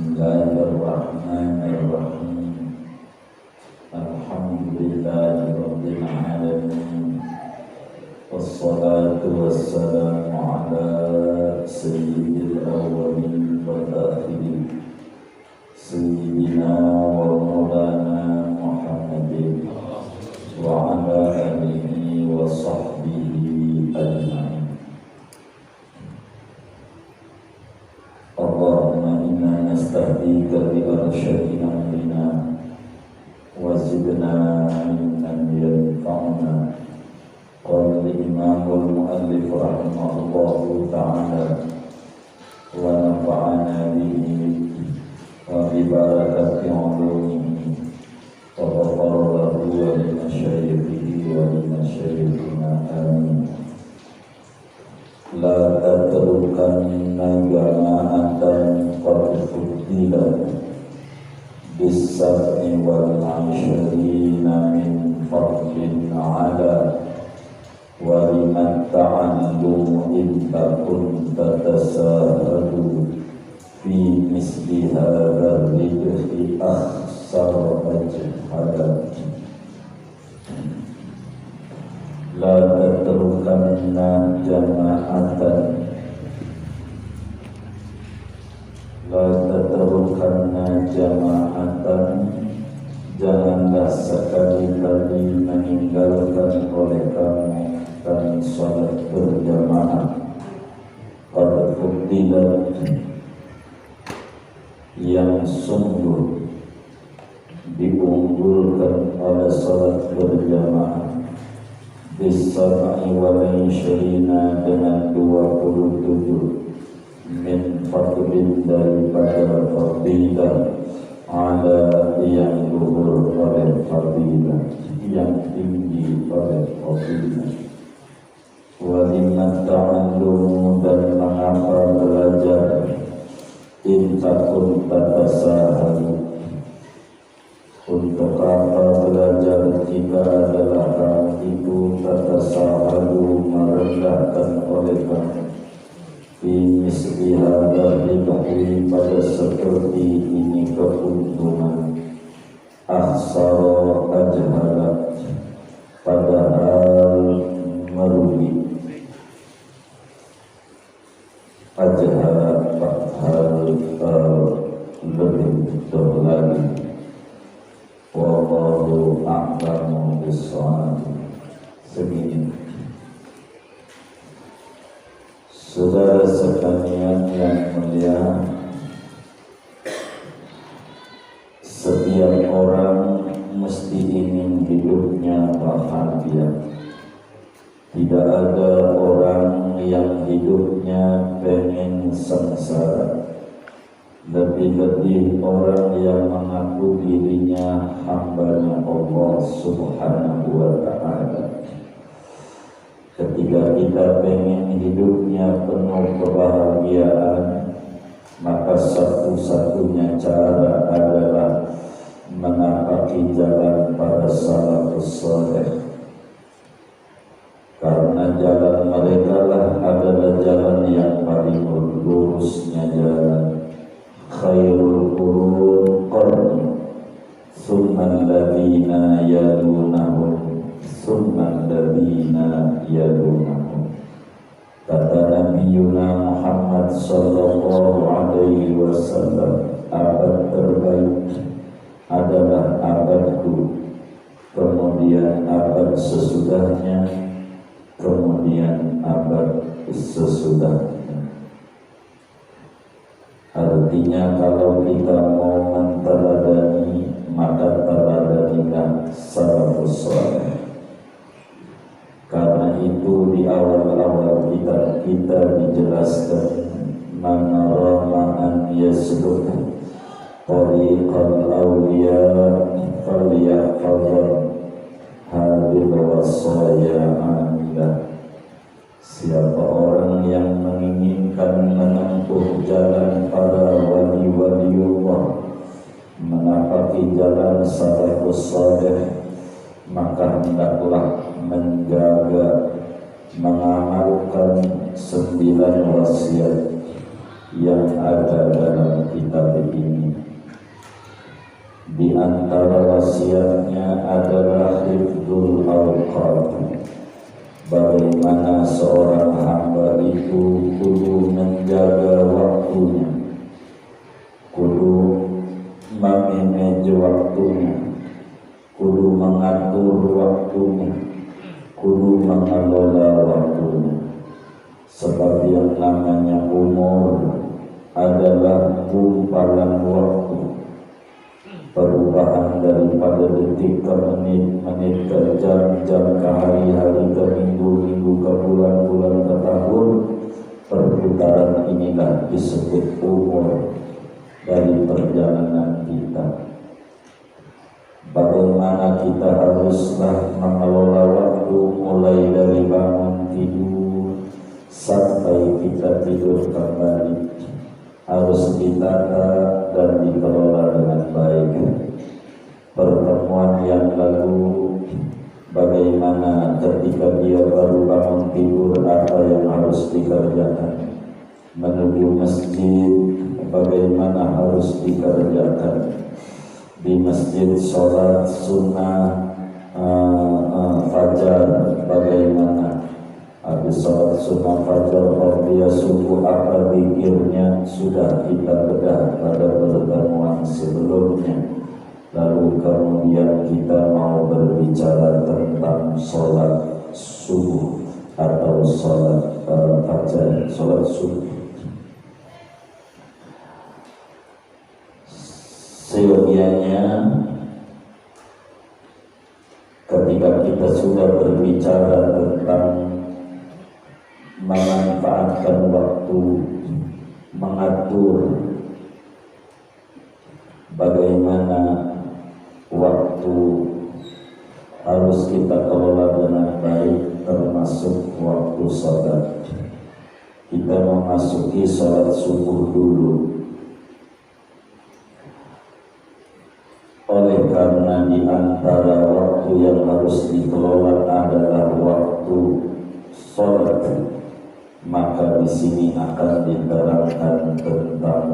Bismillahirrahmanirrahim. Alhamdulillahirabbil alamin. Wassalatu wassalamu ala sayyidil awwalin wal akhirin. Sayyidina wa maulana Muhammadin wa ala alihi wa sahbihi ajma'in. Allahumma inna nastahdika bi arsyadi amrina wa zidna ilman yanfa'una. Qala al-imamul muallif rahimahullahu ta'ala wa nafa'ana bihi wa bi barakati ulumihi wa ghafara lahu wa li masyayikhihi wa li masyayikhina amin. La tatrukanna jama'atan qad fuddilat bis-sab'i wal 'ashrina min fadlin 'ala wa liman ta'allumu in kunta tasahadu fi misli hadha ridhi akhsar ajhadat. La tatrukanna jama'atan janganlah sekali-kali meninggalkan oleh kamu dan salat berjamaah. Qad fuddilat, yang sungguh diunggulkan oleh salat berjamaah, bis-sab'i wal 'ishrina, dengan 27 min fadlin, daripada fadilah, ala yang luhur oleh fadilah, yang tinggi oleh fadilah. Wa liman ta'allumu, dan mengapa belajar, in takun tatasahadu, untuk apa belajar jika adalah kamu itu tatasahadu, merendahkan oleh kamu, fi misli hadha ridhi, pada seperti ini keuntungan, akhsara ajhalat, padahal merugi, ajhalat padahal lebih lagi. Wallahu a'lamu bis-shawab. Segini, saudara sekalian yang mulia, setiap orang mesti ingin hidupnya bahagia. Tidak ada orang yang hidupnya pengen sengsara. Lebih-lebih orang yang mengaku dirinya hambanya Allah Subhanahu wa ta'ala. Ketika kita pengen hidupnya penuh kebahagiaan, maka satu-satunya cara adalah menapaki jalan para salafus saleh. Karena jalan mereka lah adalah jalan yang paling lurusnya jalan. Khairul qurun qarni, tsumma alladziina yalunahum, tsumma alladziina yalunahum. Kata Nabiuna Muhammad sallallahu alaihi wasallam, abad terbaik adalah abadku, kemudian abad sesudahnya, kemudian abad sesudahnya. Artinya kalau kita mau menteladani, maka teladanilah salafus saleh. Karena itu di awal-awal kita dijelaskan, man rama an yasluk tariqal awliya falyahfaz hadhihi wasaya amilah. Siapa orang yang menginginkan menempuh jalan para wali-waliullah, menapaki jalan salafus saleh, maka hendaklah menjaga, mengamalkan 9 wasiat yang ada dalam kitab ini. Di antara wasiatnya adalah hifdzul awqat, bagaimana seorang hamba itu kudu menjaga waktunya, kudu memanage waktunya, kudu mengatur waktunya, kudu mengelola waktunya. Sebab yang namanya umur adalah gumpalan waktu, perubahan daripada detik ke menit, menit ke jam, jam ke hari-hari, ke minggu, minggu ke bulan, bulan ke tahun. Perputaran inilah disebut umur dari perjalanan kita. Bagaimana kita haruslah mengelola waktu mulai dari bangun tidur sampai kita tidur kembali, harus ditata dan dikelola dengan baik. Pertemuan yang lalu, bagaimana ketika dia baru bangun tidur apa yang harus dikerjakan, menuju masjid bagaimana harus dikerjakan, di masjid sholat sunnah fajar bagaimana, habis sholat sunnah fajar dia subuh apa zikirnya sudah kita bedah pada pertemuan sebelumnya. Lalu kemudian kita mau berbicara tentang sholat subuh atau sholat fajar, sholat subuh. Seyogianya ketika kita sudah berbicara tentang memanfaatkan waktu, mengatur bagaimana waktu harus kita kelola dengan baik, termasuk waktu sholat. Kita memasuki sholat subuh dulu. Oleh karena di antara waktu yang harus dikelola adalah waktu sholat, maka di sini akan diterangkan tentang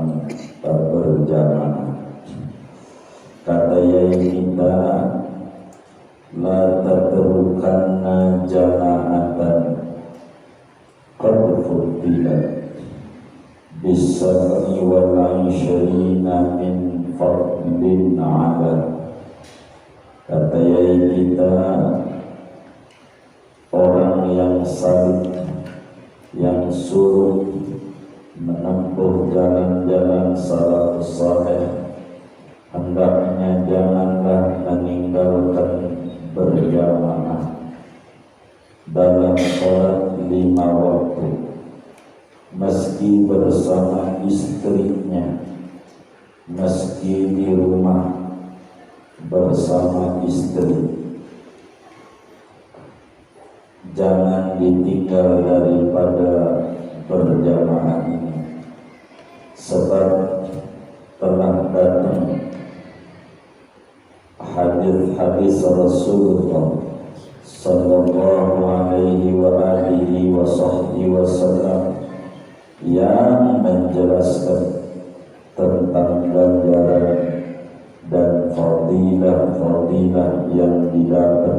berjamaah. Kata yai kita, la tatrukanna jama'atan qad fuddilat bisab'i wal 'ishrina min fadlin 'ala. Kata yai kita, orang yang salih, yang suruh menempuh jalan-jalan salafus saleh, hendaknya janganlah meninggalkan berjamaah dalam sholat 5 waktu, meski bersama istrinya, meski di rumah bersama istri. Jangan ditinggal daripada berjamaah ini, sebab telah datang hadis Rasulullah sallallahu alaihi wa alihi wa sahbihi wasallam yang menjelaskan tentang ganjaran dan fadilah yang didapat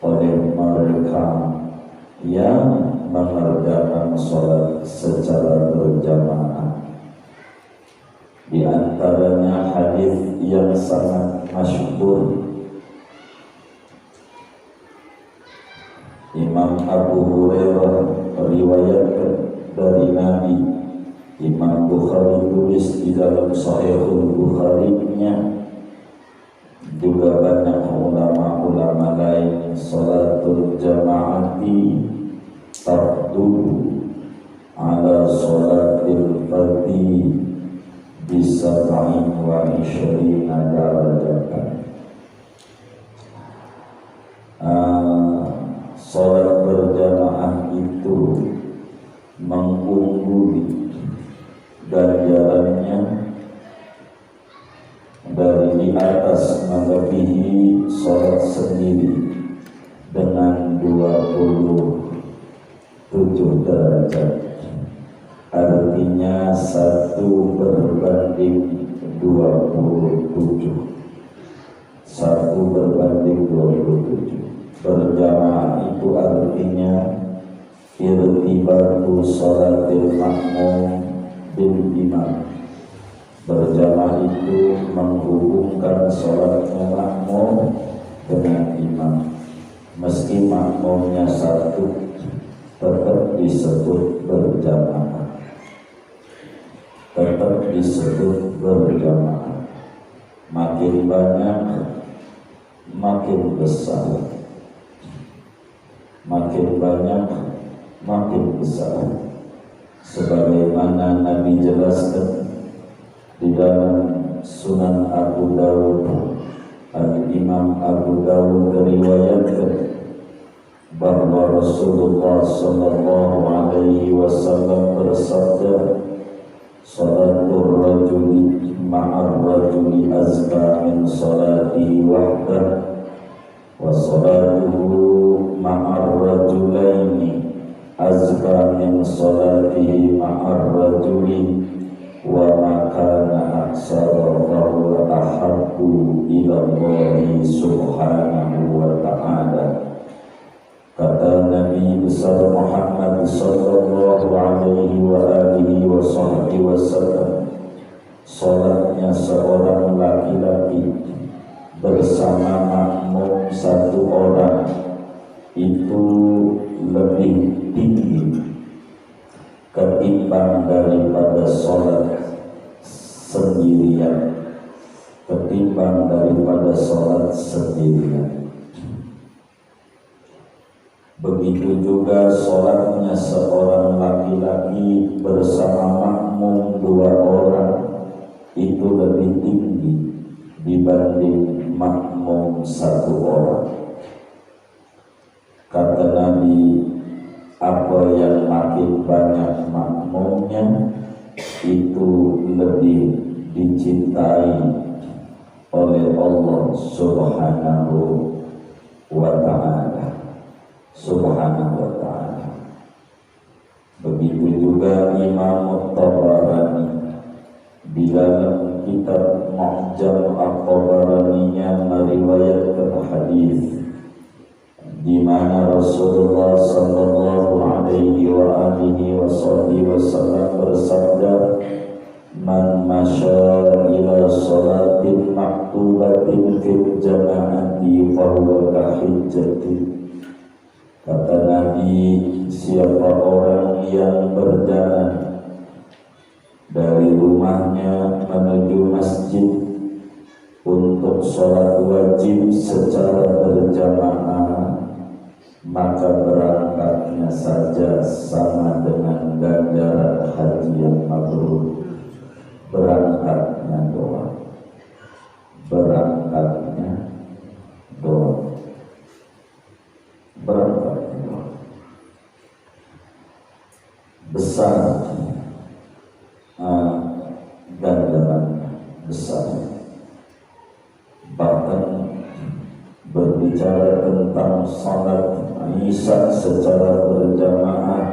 oleh mereka yang mengerjakan sholat secara berjamaah. Di antaranya hadis yang sangat masyhur, Imam Abu Hurairah riwayatkan dari Nabi, Imam Bukhari tulis di dalam Sahihul Bukhari-nya, juga banyak ulama-ulama lain, salatul jama'ati tafdulu ala salatil fardhi bisab'in wa 'ishrina darajatan. Salat berjamaah itu mengungguli ganjarannya dari di atas, melebihi salat sendiri dengan 27 derajat. Artinya 1 berbanding 27. 1/27. Berjamaah itu artinya irtibatu sholatil makmum bil imam. Berjamaah itu menghubungkan sholatnya makmum dengan imam. Meski makmumnya satu, tetap disebut berjamaah. Tetap disebut berjamaah. Makin banyak, makin besar. Makin banyak, makin besar. Sebagaimana Nabi jelaskan di dalam Sunan Abu Dawud, Al-Imam Abu Dawud meriwayatkan bahwa Rasulullah sallallahu alaihi wasallam bersabda, "Salatul rajuli ma'ar rajuli azka min salatihi wahdah, wa salatuhu ma'ar rajulaini azka min salatihi ma'ar rajuli, wa makana aksara fahuwa ahabbu ila Allahi subhanahu wa ta'ala." Kata Nabi besar Muhammad sallallahu alaihi wa alihi wa sahbihi wasallam, salatnya seorang laki-laki bersama makmum satu orang itu lebih tinggi ketimbang daripada salat sendirian, ketimbang daripada salat sendirian. Begitu juga salatnya seorang laki-laki bersama makmum dua orang itu lebih tinggi dibanding makmum satu orang. Kata Nabi, apa yang makin banyak makmumnya itu lebih dicintai oleh Allah subhanahu wa ta'ala. Subhanahu wa ta'ala. Begitu juga Imam Tabarani di dalam kitab Mu'jam At-Tabaraninya meriwayatkan hadis di mana Rasulullah sallallahu alaihi wa alihi wasallam bersabda, "Man masya ila salatin maktubatin fil jama'ati fahuwa kahijjati." Kata Nabi, siapa orang yang berjalan dari rumahnya menuju masjid untuk sholat wajib secara berjamaah, maka berangkatnya saja sama dengan ganjaran haji yang mabrur. Berangkatnya doang. Berangkatnya doang. Berangkatnya doang. Besar ganjarannya, besar. Bahkan berbicara tentang salat Isya secara berjamaah,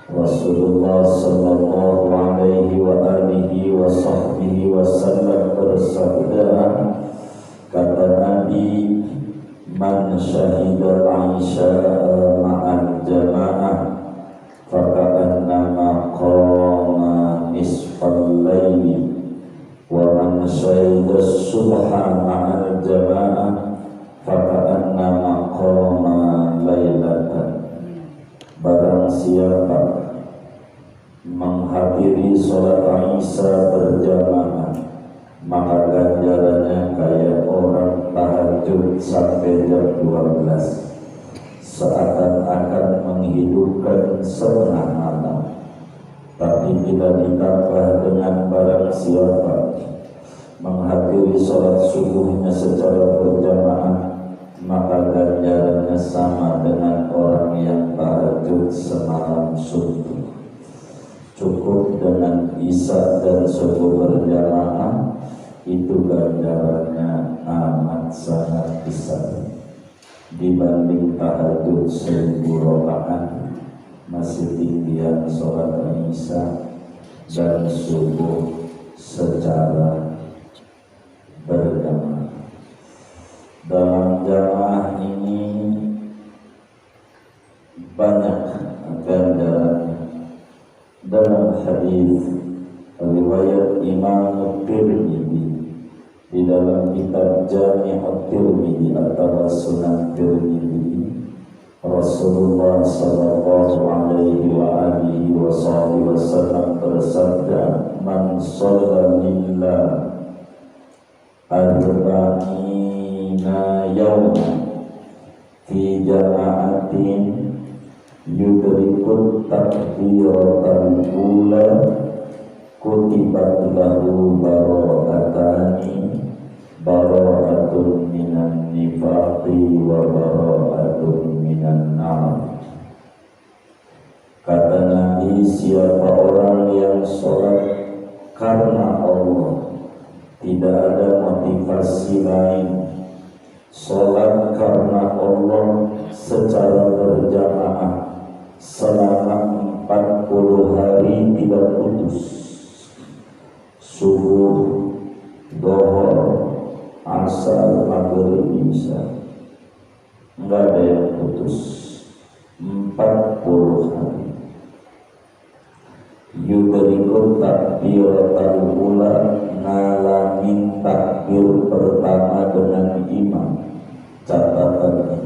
Rasulullah sallallahu alaihi wa alihi wa sahbihi wasallam bersabda, kata Nabi, "Man syahida al-isya ma'al jamaah faka'annama qama nisfal laili, wa man syahida subha ma'al jamaah faka'annama qama lailatan." Barang siapa menghadiri sholat Isya berjamaah, maka ganjarannya kayak orang tahajud sampai jam 12, seakan-akan menghidupkan setengah malam. Tapi bila ditambah dengan barang siapa menghadiri sholat subuhnya secara berjamaah, maka ganjarannya sama dengan orang yang tahajud semalam subuh. Cukup dengan Isya dan subuh berjamaah, itu ganjarannya amat sangat besar. Dibanding tahajud 1000 rakaat, masih tinggian sholat Isya dan subuh secara berjamaah. hadis riwayat Imam Tirmidzi di dalam kitab Jami' Tirmidzi atau Sunan Tirmidzi, Rasulullah sallallahu alaihi wa alihi wasallam bersabda, man shalla lillah arba'ina yawman fi jama'atin yudrikut takbiratal ula kutibat lahu bara'atani bara'atun minan nifaqi wa bara'atun minan nar. Kata Nabi, siapa orang yang sholat karena Allah, tidak ada motivasi lain, sholat karena Allah secara berjamaah selama 40 hari tidak putus, subuh, dhuhur, asar, maghrib, isya, enggak ada yang putus 40 hari. Yudrikut takbiratal ula, ngalamin takbir pertama dengan imam. Catatannya,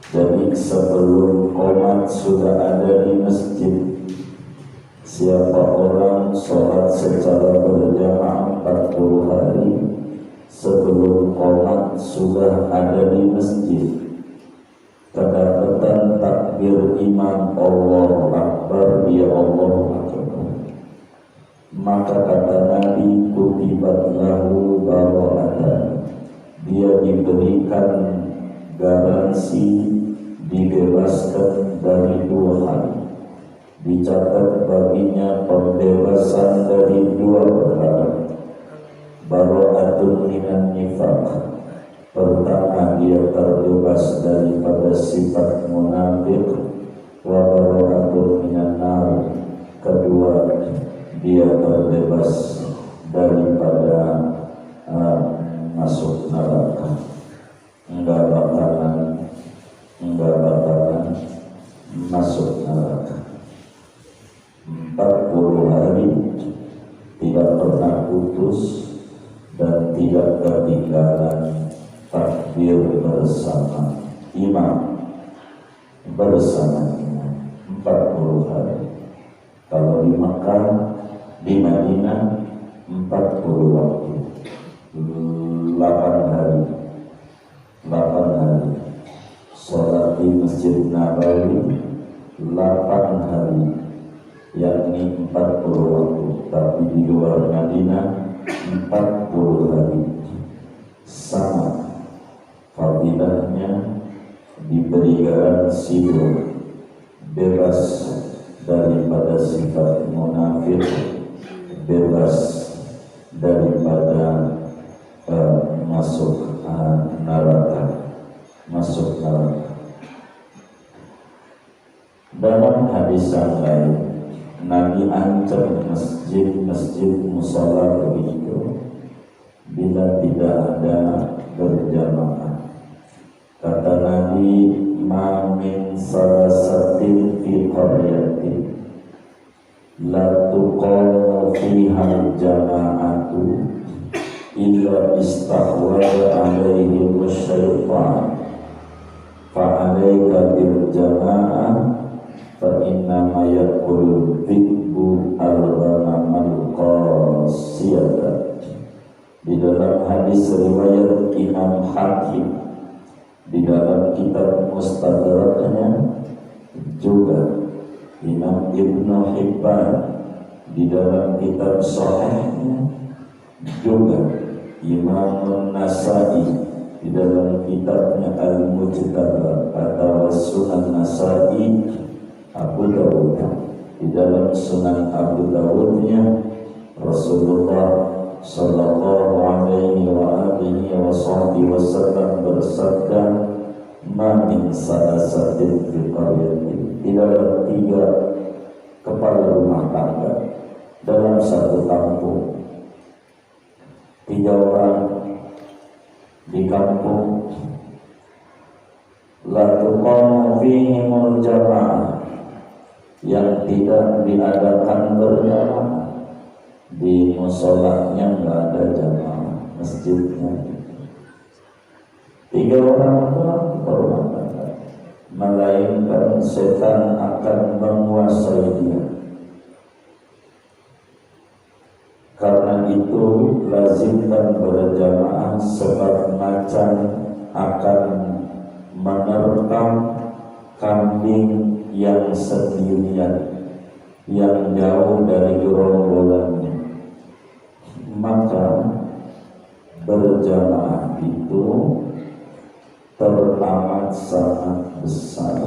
jadi sebelum qomat sudah ada di masjid. Siapa orang sholat secara berjamaah 40 hari, sebelum qomat sudah ada di masjid, kedapatan takbir imam Allahu Akbar, dia Allahu Akbar, maka kata Nabi, kutibat lahu bara'atan, dia diberikan garansi dibebaskan dari 2 hal, dicatat baginya pembebasan dari 2 perkara. Bara'atun minan nifaq, pertama dia terbebas daripada sifat munafik, wa bara'atun minan nar, kedua dia terbebas daripada masuk neraka. Enggak bakalan masuk neraka. 40 hari tidak pernah putus dan tidak ketinggalan takbir bersama imam, bersama imam 40 hari. Kalau di Makkah, di Madinah 40 waktu, 8 hari. Sholat di Masjid Nabawi 8 hari, yakni 40 waktu. Tapi di luar Madinah 40 hari. Sama fadilahnya, diberi garansi bebas daripada sifat munafik, bebas daripada masuk neraka. Dalam hadis yang lain, Nabi ancam masjid musala begitu bila tidak ada berjamaah. Kata Nabi, ma min salasatin fi qaryatin la tuqamu fiha jama'atu illa istahwada alaihi wasyaitan fa'alaika bil jama'ah fa innama yakul dhibbu al-ghanamal qasiyata. Di dalam hadis riwayat Imam Hakim, di dalam kitab Mustadraknya, juga Imam Ibnu Hibban di dalam kitab Sahihnya, juga Imam Nasai di dalam kitabnya Al-Mujtaba atau Sunan Nasai, Abu Dawud di dalam Sunan Abu Dawudnya, Rasulullah sallallahu alaihi wa alihi wasallam bersabda, ma min salasatin fi qaryatin, tidak ada 3 kepala rumah tangga dalam satu kampung. 3 orang di kampung, la tuqamu fihimul jamaah, yang tidak diadakan berjamaah, di musolanya nggak ada jamaah, masjidnya 3 orang bermata, melainkan setan akan menguasai dia. Karena itu lazimkan berjamaah, sebab macan akan menerkam kambing yang sendirian, yang jauh dari gerombolannya. Maka berjamaah itu teramat sangat besar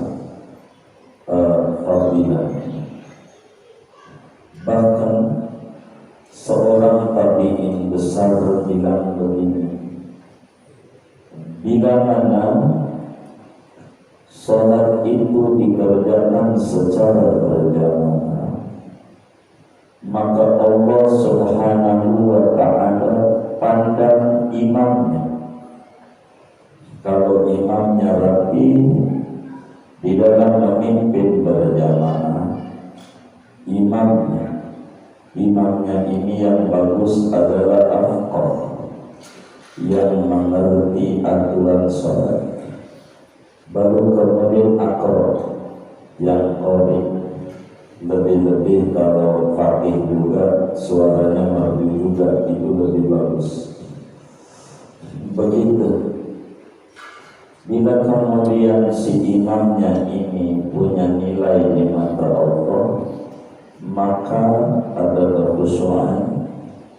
fadilahnya. Bahkan seorang tabi'in besar bilang begini, bila mana salat itu dikerjakan secara berjamaah, maka Allah Subhanahu wa ta'ala pandang imamnya. Kalau imamnya rapi di dalam memimpin berjamaah, imamnya ini yang bagus adalah afqah, yang mengerti aturan salat. Baru kemudian akroh, yang qori. Lebih-lebih kalau faqih juga, suaranya merdu juga, itu lebih bagus. Begitu. Bila kemudian si imamnya ini punya nilai di mata Allah, maka ada kekhusyuan.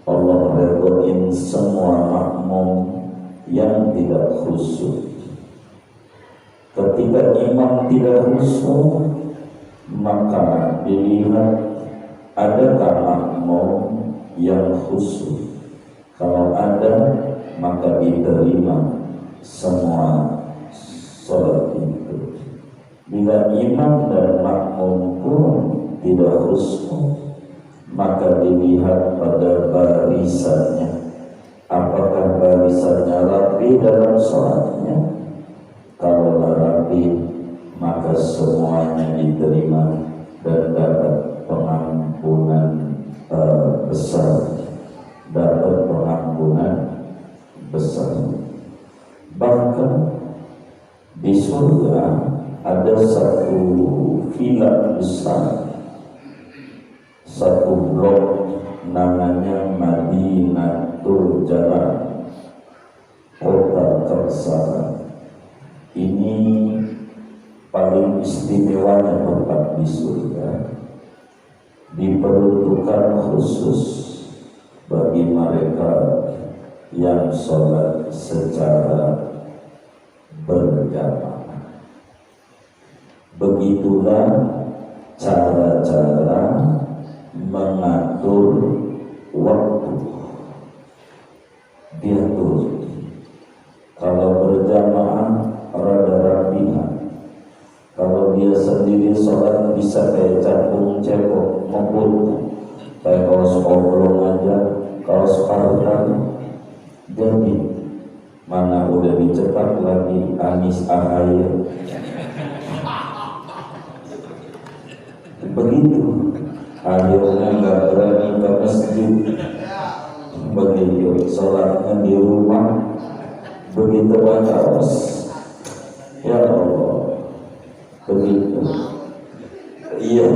Allah redoin semua makmum yang tidak khusyuk. Ketika imam tidak khusyuk, maka dilihat adakah makmum yang khusyuk. Kalau ada, maka diterima semua salat itu. Bila imam dan makmum pun tidak khusyuk, maka dilihat pada barisannya. Apakah barisannya rapi dalam salatnya? Kalau rapi, maka semuanya diterima dan dapat pengampunan besar, dapat pengampunan besar. Bahkan di surga ada satu villa besar, satu blok namanya Madinatul Jalan, kota kebesaran. Ini paling istimewanya tempat di surga, diperuntukkan khusus bagi mereka yang sholat secara berjamaah. Begitulah cara-cara mengatur waktu, diatur. Kalau berjamaah rada rapihan. Kalau dia sendiri sholat bisa kayak cakung cebok, ngebut, kayak kaos oblong aja, kaos partan. Jadi mana udah dicetak lagi Anies Ahaye. Begitu, akhirnya nggak berani ke masjid. Begitu, sholatnya di rumah. Begitu baca ya Allah, begitu. Iya,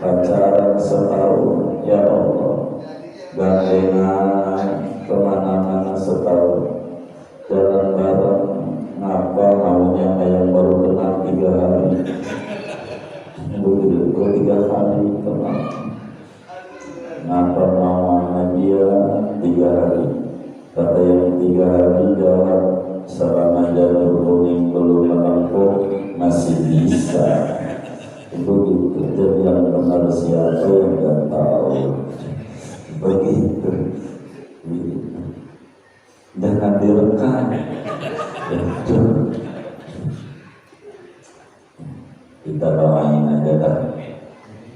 pacaran setahun, ya Allah, gandengan kemana-mana setahun, jalan bareng, ngapa maunya yang baru kenal 3 hari, begitu 3 hari kenal, ngapa mau sama dia 3 hari, kata yang 3 hari jawab selama jalur kuning belum menempuh masih bisa. Begitu. Jadi yang benar siapa yang nggak tahu. Begitu. Jangan direkam. Itu. Kita doain aja dah.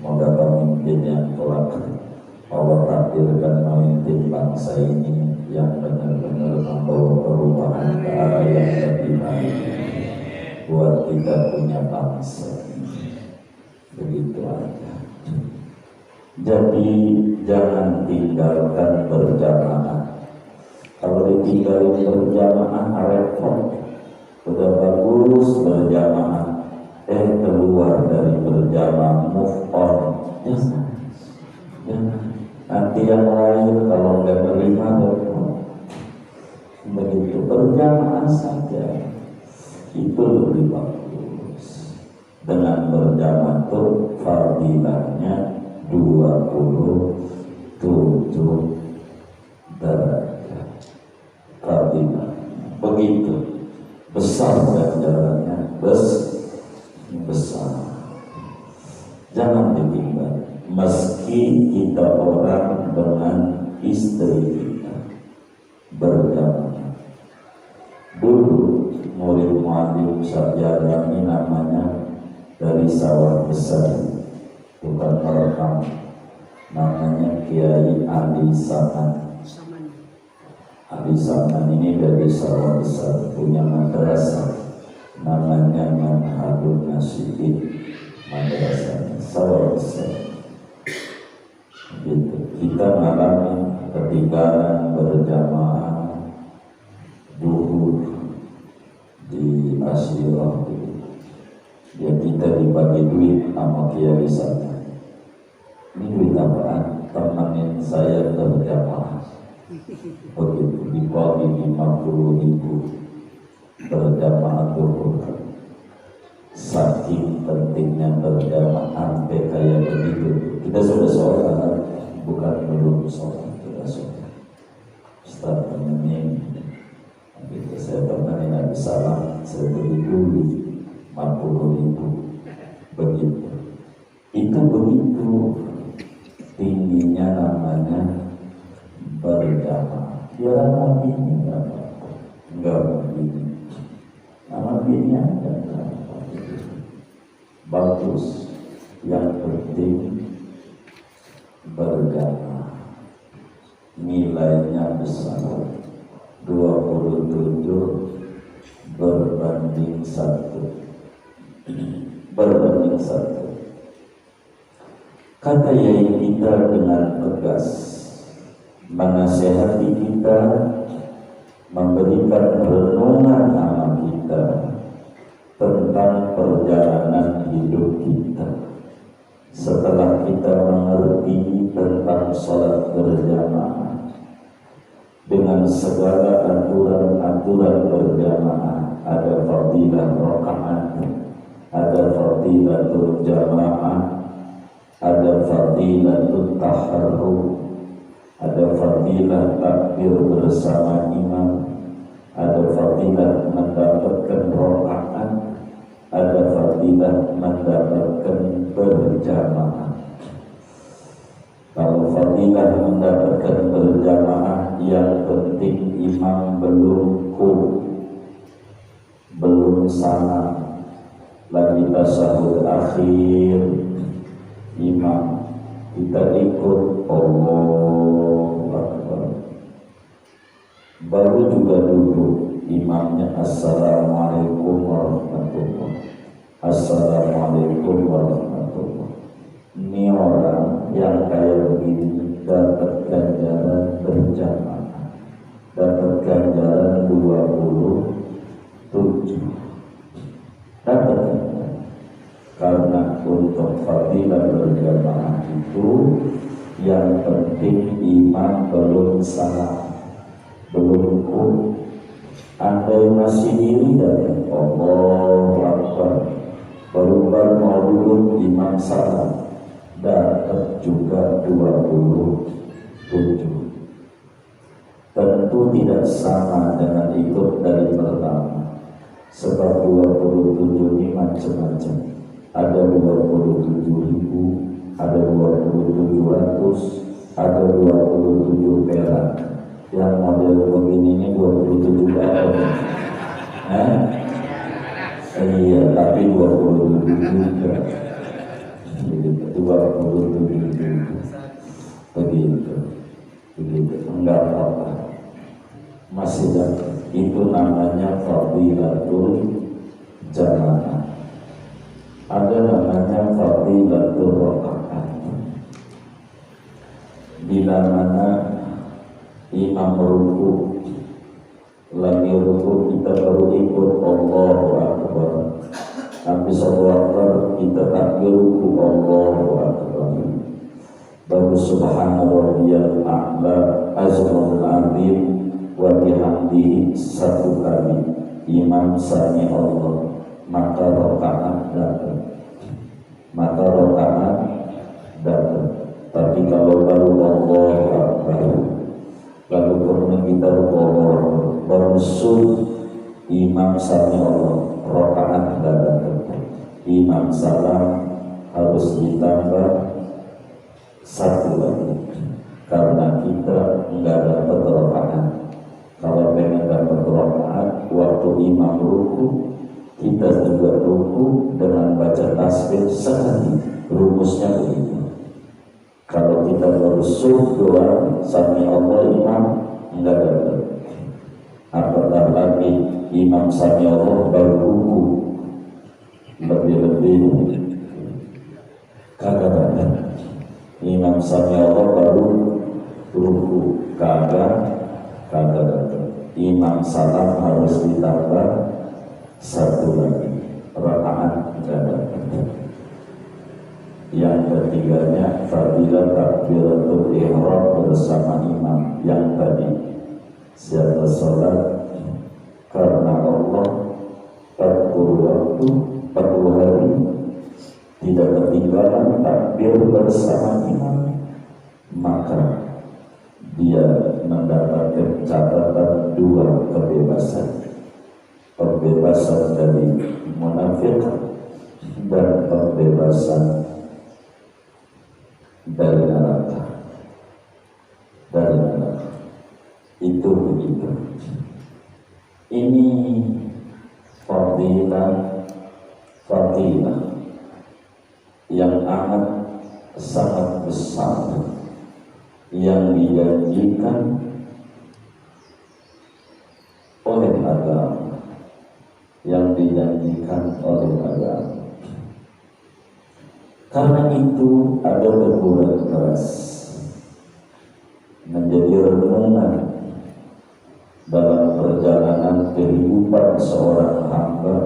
Moga pemimpin yang kelak Allah takdirkan memimpin bangsa ini yang benar-benar membawa perubahan ke arah yang lebih baik buat kita punya bangsa. begitu aja. Jadi jangan tinggalkan berjamaah. Kalau ditinggalin berjamaah repot. Udah bagus berjamaah, keluar dari berjamaah, move on. Jangan. Nanti yang lain kalau nggak terima repot. Begitu berjamaah saja itu lebih bagus. Dengan berjamaah itu fadilahnya 27 derajat. Fadilah begitu besar ganjarannya, besar. Jangan ditinggal. Meski kita orang dengan istri kita berjamaah. Dulu murid mualim sarjana ini namanya dari Sawah Besar, bukan merekam, namanya Kiai Ali Saman. Ali Saman ini dari Sawah Besar, punya madrasah namanya Manhajul Nasihin, madrasah Sawah Besar. Gitu. Kita mengalami ketinggalan berjamaah duhur di Asyirah. Ya kita dibagi duit sama Kiai sana. Ini duit apaan? Temenin saya berjamaah. Begitu dibagi 50.000 berjamaah duhur. Saking pentingnya berjamaah sampai kayak begitu. Kita sudah sholat, bukan belum sholat, kita sholat. Ustaz temenin. Gitu, saya temenin Nabi Salam, saya beri dulu 50.000. Begitu. Itu begitu tingginya namanya berjamaah. Biar Nabi ini enggak begini. Nabi ini ada bagus. Yang penting berjamaah. Nilainya besar. 27 berbanding 1. Berbanding 1. Kata Yai kita dengan tegas menasihati kita, memberikan renungan sama kita tentang perjalanan hidup kita. Setelah kita mengerti tentang salat berjamaah dengan segala aturan-aturan berjamaah, ada fadilah rakaat, ada fadilah jamaah, ada fadilah taharruk, ada fadilah takbir bersama imam, ada fadilah mendapatkan rakaat, ada fadilah mendapatkan berjamaah. Kalau fadilah mendapatkan berjamaah, yang penting imam belum salam, lagi tasyahud akhir, imam kita ikut Allahu Akbar, baru juga duduk imamnya Assalamualaikum warahmatullahi wabarakatuh. Assalamualaikum warahmatullahi wabarakatuh. Ini orang yang kayak begini dapat ganjaran berjamaah, dapat ganjaran 27, dapat ganjaran. Karena untuk fadilah berjamaah itu yang penting imam belum salam, belum rukuk. Andai masih diri dari Allahu Akbar, baru mau duduk imam salam, dapat juga 27. Tentu tidak sama dengan ikut dari pertama, sebab 27 ini macam-macam. Ada 27.000, ada 2700, ada 27 perak. Yang model begini ini 27 perak. Iya, tapi 27 juga. 27 begitu, enggak apa-apa, masih dapat. Itu namanya fadilatul jamaah. ada namanya fadilatul rakaat. Bila mana imam ruku, lagi ruku kita baru ikut Allahu Akbar, habis Allahu Akbar kita takbir ruku Allahu Akbar, baru subhana rabbiyal a'la azimul azim wa bihamdihi satu kali imam sami Allah, maka rakaat datang. Tapi kalau baru Allahu Akbar, lalu kemudian kita baru imam sami Allah, rakaat datang. Imam salam harus ditambah satu lagi, karena kita enggak dapat rakaat. Kalau pengen dapat rakaat waktu imam ruku, kita juga ruku dengan baca tasbih sekali. Rumusnya begitu. Kalau kita baru doa sami Allah imam enggak dapat. Apatah lagi imam sami Allah baru ruku, lebih kagak dapat. Imam sami Allah baru ruku, kagak dapat. Imam salam harus ditambah satu lagi, rakaat enggak dapat. Yang ketiganya fadilah takbiratul ihram bersama imam. Yang tadi siapa sholat karena Allah 40 waktu 40 hari tidak ketinggalan takbir bersama imam, maka dia mendapatkan catatan 2 kebebasan dari munafik dan pembebasan dari neraka. Itu begitu. Ini fadilah yang amat sangat besar yang dijanjikan oleh agama, Karena itu ada teguran keras menjadi renungan dalam perjalanan kehidupan seorang hamba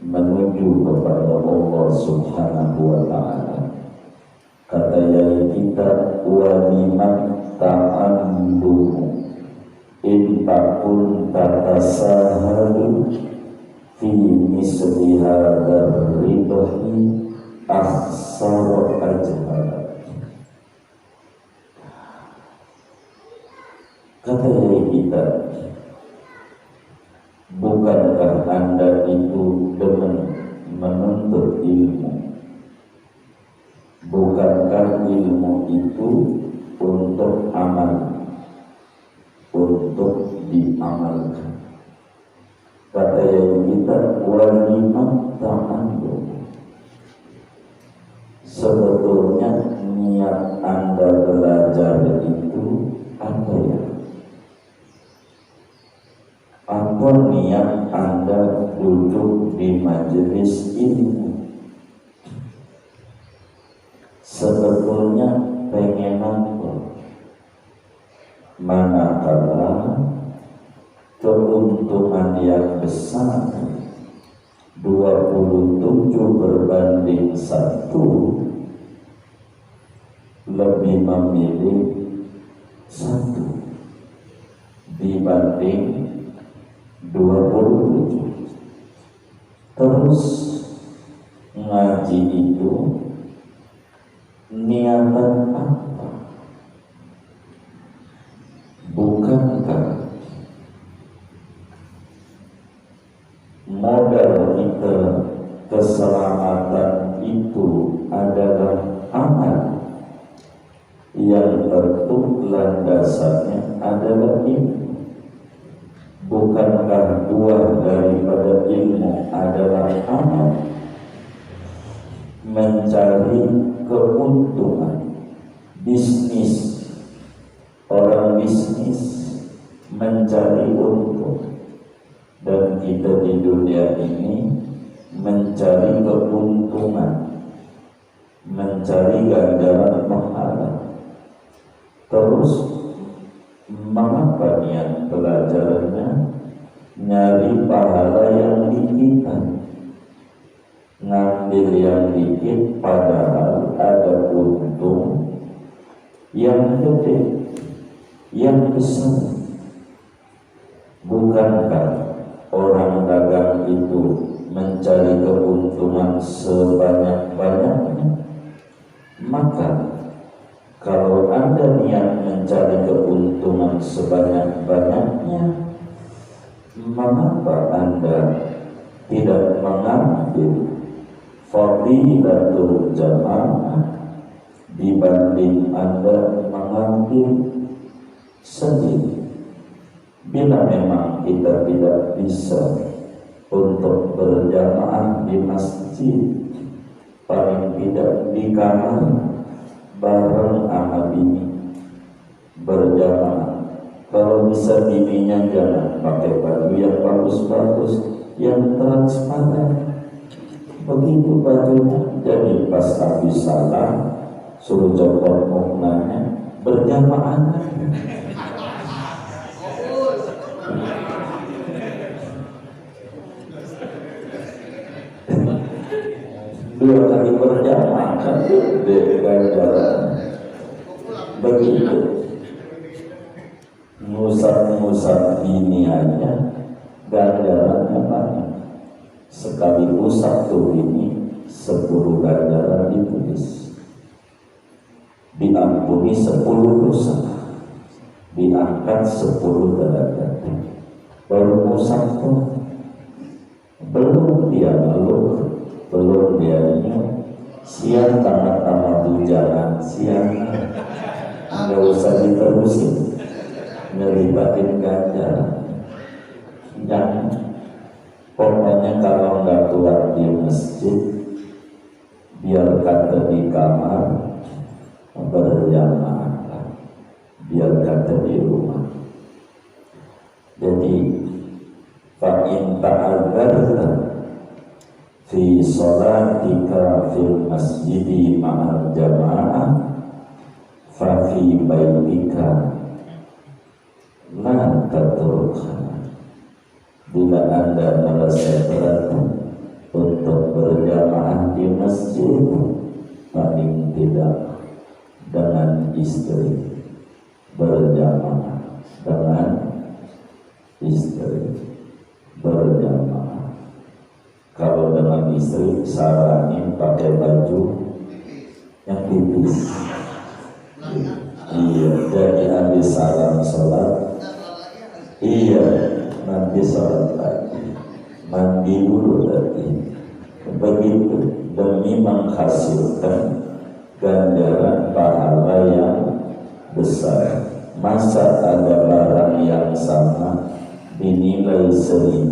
menuju kepada Allah Subhanahu wa Ta'ala. Kata yai kita, wa liman ta'andumu in takun tatasahadu fi misli hadar ridhi aksara ajhal. Kata yai kita, bukankah Anda itu demen menuntut ilmu? Bukankah ilmu itu untuk amal, untuk diamalkan? Kata yang kita, walimah ta'andu. Sebetulnya niat Anda belajar itu apa ya? Apa niat Anda duduk di majelis ilmu? Sebetulnya pengen apa? Manakala keuntungan yang besar 27 berbanding 1 lebih memilih 1 dibanding 27. Terus ngaji itu niatan apa? Bukankah modal kita keselamatan itu adalah amal yang tentu landasannya adalah ilmu? Bukankah buah daripada ilmu adalah amal? Mencari keuntungan bisnis, orang bisnis mencari untung, dan kita di dunia ini mencari keuntungan, mencari ganjaran pahala. Terus mengapa niat belajarnya? Nyari pahala yang dikit, ngambil yang dikit, padahal ada untung yang gede, yang besar. Bukankah orang dagang itu mencari keuntungan sebanyak-banyaknya? Maka kalau Anda niat mencari keuntungan sebanyak-banyaknya, mengapa Anda tidak mengambil fadilatul jamaah dibanding Anda mengambil sendiri? Bila memang kita tidak bisa untuk berjamaah di masjid, paling tidak di kamar bareng sama bini berjamaah. Kalau bisa bininya jangan pakai baju yang bagus-bagus, yang transparan. Begitu bajunya, jadi pas habis salam suruh copot muknanya, berjamaah. Dua kali berjamaah kan ganjaran. Begitu musab ini aja ganjarannya banyak. Sekali usap tuh ini 10 ganjaran ditulis, diampuni 10 dosa, diangkat 10 derajat. Baru usap tuh, belum dia ngeluh, belum dia siang tamat-tamat hujanan, siang nggak usah diterusin, ngelibatin ganjaran. Jangan, pokoknya kalau nggak kuat di masjid, biar kata di kamar berjamaah, biar kata di rumah. Jadi fa'in ta'adzarta fi sholatika fil masjidi ma'al jamaah fa fi baitika la tatrukha. Bila Anda merasa berat untuk berjamaah di masjid, paling tidak dengan istri berjamaah, dengan istri berjamaah. Kalau dengan istri saranin pakai baju yang tipis. Iya, jadi habis salam sholat, iya, nanti sholat lagi, mandi dulu tadi. Begitu demi menghasilkan ganjaran pahala yang besar. Masa ada barang yang sama dinilai 1000,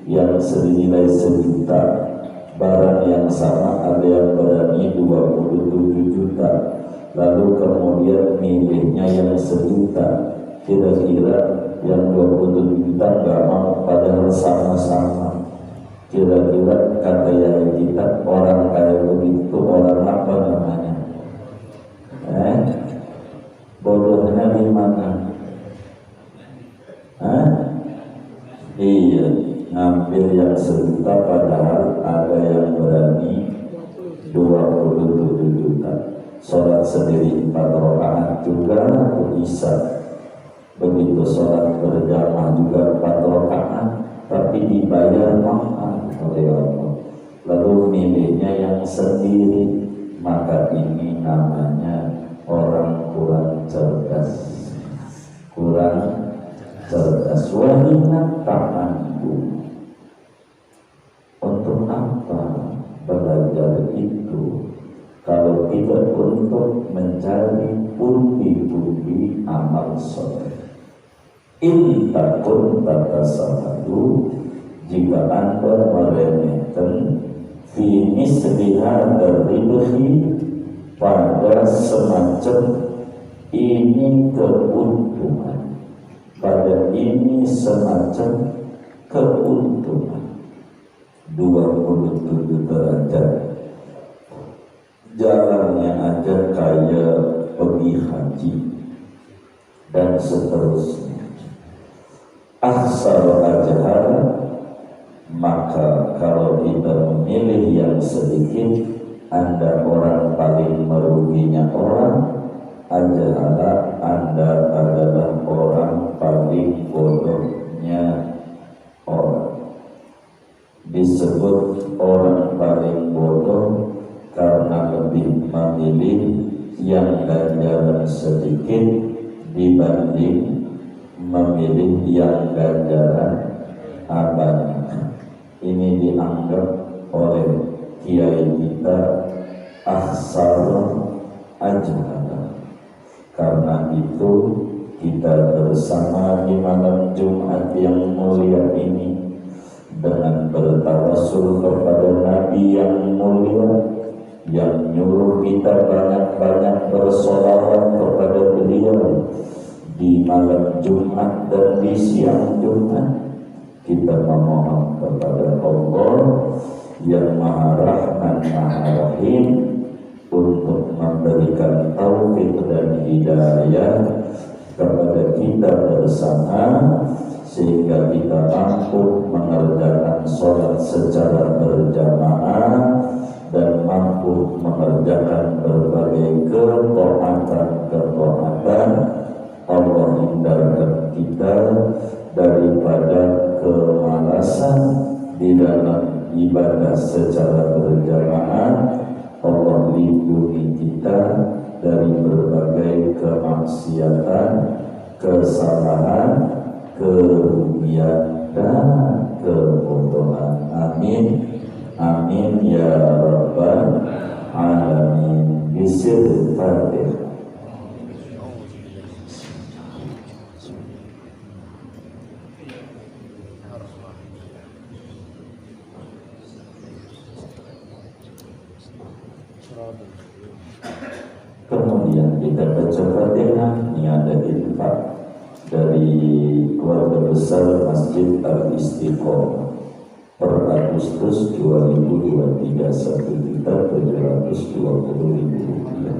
yang senilai 1.000.000, barang yang sama ada yang berani 27 juta, lalu kemudian milihnya yang 1 juta. Kira-kira yang 27 juta nggak mau, padahal sama-sama. Kira-kira kata yang kita, orang kayak begitu orang apa namanya? Bodohnya di mana? Iya, ngambil yang 1 juta padahal ada yang berani 27 juta. Sholat sendiri 4 rakaat juga bisa. Begitu sholat berjamaah juga 4 rakaat, tapi dibayar mahal oleh Allah. Lalu milihnya yang sendiri, maka ini namanya orang kurang cerdas. Kurang cerdas. Wahina ta'andu. Untuk apa belajar itu kalau tidak untuk mencari pundi-pundi amal soleh? In takun tatasahadu, jika Anda meremehkan fi misli hadzal ridhi, pada semacam ini keuntungan, pada ini semacam keuntungan, 27 derajat. Jalannya aja kayak pergi haji dan seterusnya. Aksar ajhar, maka kalau kita memilih yang sedikit, Anda orang paling meruginya orang, ajhar Anda adalah orang paling bodohnya orang. Disebut orang paling bodoh karena lebih memilih yang ganjaran sedikit dibanding memilih yang ganjaran banyak. Ini dianggap oleh kiai kita aksar ajhar. Karena itu kita bersama di malam Jumat yang mulia ini dengan bertawassul kepada Nabi yang mulia yang nyuruh kita banyak-banyak bersolawat kepada beliau di malam Jumat dan di siang Jumat. Kita memohon kepada Allah yang Maha Rahman Maha Rahim untuk memberikan taufik dan hidayah kepada kita bersama, sehingga kita mampu mengerjakan sholat secara berjamaah dan mampu mengerjakan berbagai ketaatan. Allah hindarkan kita daripada kemalasan di dalam ibadah secara berjamaah. Allah lindungi kita dari berbagai kemaksiatan, kesalahan, kerugian dan kebodohan. Amin. Amin ya rabbal alamin. Bismillahirrahmanirrahim. Kemudian kita baca Fatihah. Ini ada infak dari keluarga besar Masjid Al-Istiqomah per Agustus 2023 1.720.000 rupiah.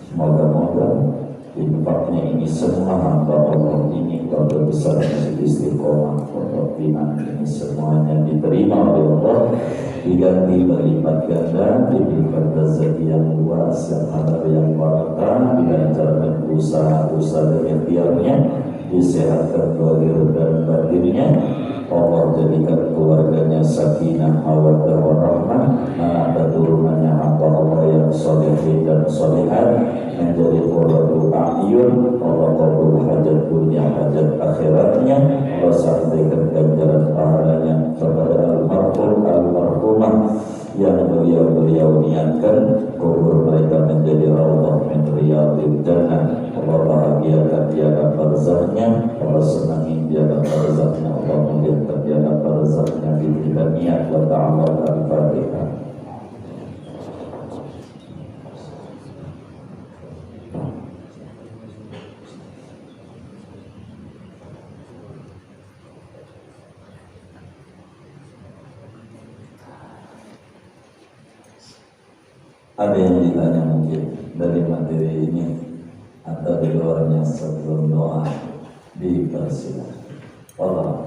Semoga-moga infaknya ini semua hamba Allah ini, keluarga besar Masjid Istiqomah Pondok Pinang ini semuanya diterima oleh Allah, diganti berlipat ganda, diberikan rezeki yang luas, yang halal, yang barakah, dilancarkan usaha-usaha dan ikhtiarnya, disehatkan zahir dan batinnya. Allah jadikan keluarganya sakinah, mawaddah, warahmah, anak keturunannya hamba Allah yang solehin dan solehat, menjadi qurratu a'yun. Allah qabul hajat dunia, hajat akhiratnya. Allah sampaikan ganjaran pahalanya kepada almarhum almarhumah yang beliau niatkan kubur mereka menjadi raudhah min riyadil jannah. Allah bahagiakan dia dalam barzahnya, Allah senangi dia dalam barzahnya, Allah muliakan dia dalam barzahnya. Kita niat wa ta'amal al-Fatihah. Ada yang ditanya mungkin dari materi ini atau di luarnya sebelum doa, dipersilakan. Allah.